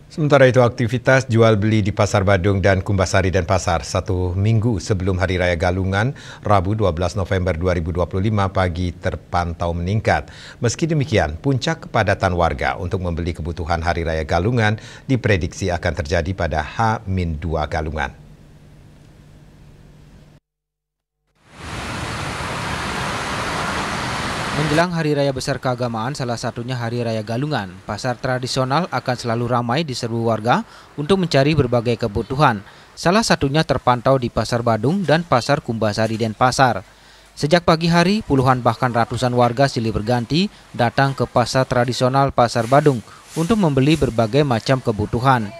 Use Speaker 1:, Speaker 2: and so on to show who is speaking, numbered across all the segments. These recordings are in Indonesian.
Speaker 1: Sementara itu aktivitas jual beli di Pasar Badung dan Kumbasari Denpasar satu minggu sebelum Hari Raya Galungan, Rabu 12 November 2025 pagi terpantau meningkat. Meski demikian, puncak kepadatan warga untuk membeli kebutuhan Hari Raya Galungan diprediksi akan terjadi pada H-2 Galungan.
Speaker 2: Menjelang Hari Raya Besar Keagamaan, salah satunya Hari Raya Galungan, pasar tradisional akan selalu ramai diserbu warga untuk mencari berbagai kebutuhan. Salah satunya terpantau di Pasar Badung dan Pasar Kumbasari Denpasar. Sejak pagi hari, puluhan bahkan ratusan warga silih berganti datang ke pasar tradisional Pasar Badung untuk membeli berbagai macam kebutuhan.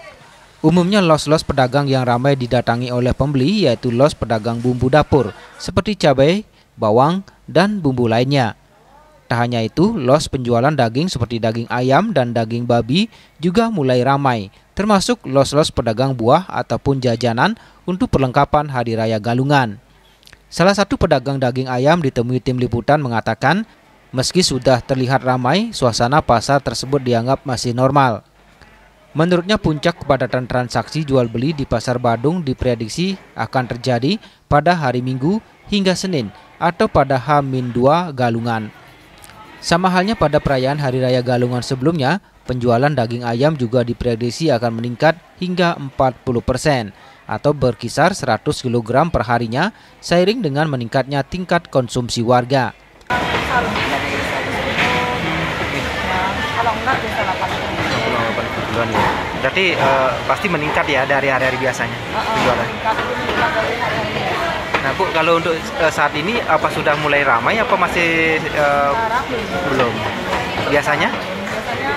Speaker 2: Umumnya los-los pedagang yang ramai didatangi oleh pembeli yaitu los pedagang bumbu dapur seperti cabai, bawang, dan bumbu lainnya. Tak hanya itu, los penjualan daging seperti daging ayam dan daging babi juga mulai ramai, termasuk los-los pedagang buah ataupun jajanan untuk perlengkapan Hari Raya Galungan. Salah satu pedagang daging ayam ditemui tim liputan mengatakan, meski sudah terlihat ramai, suasana pasar tersebut dianggap masih normal. Menurutnya puncak kepadatan transaksi jual beli di Pasar Badung diprediksi akan terjadi pada hari Minggu hingga Senin atau pada H-2 Galungan. Sama halnya pada perayaan Hari Raya Galungan sebelumnya, penjualan daging ayam juga diprediksi akan meningkat hingga 40% atau berkisar 100 kg per harinya seiring dengan meningkatnya tingkat konsumsi warga.
Speaker 3: Kalau enggak bisa 80
Speaker 4: ya. Berarti pasti meningkat ya dari hari-hari biasanya penjualan.
Speaker 3: Meningkat dari hari-hari.
Speaker 4: Nah Bu, kalau untuk saat ini apa sudah mulai ramai apa masih belum? Biasanya?
Speaker 3: Biasanya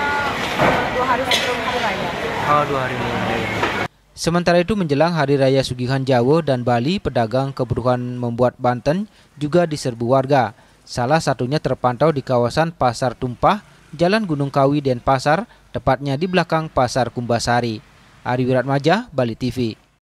Speaker 3: 2 hari sebelum Hari Raya.
Speaker 4: Oh, 2 hari sebelum Hari Raya.
Speaker 2: Sementara itu menjelang Hari Raya Sugihan Jawa dan Bali, pedagang kebutuhan membuat Banten juga diserbu warga. Salah satunya terpantau di kawasan Pasar Tumpah, Jalan Gunung Kawi Denpasar, tepatnya di belakang Pasar Kumbasari. Ari Wiratmaja, Bali TV.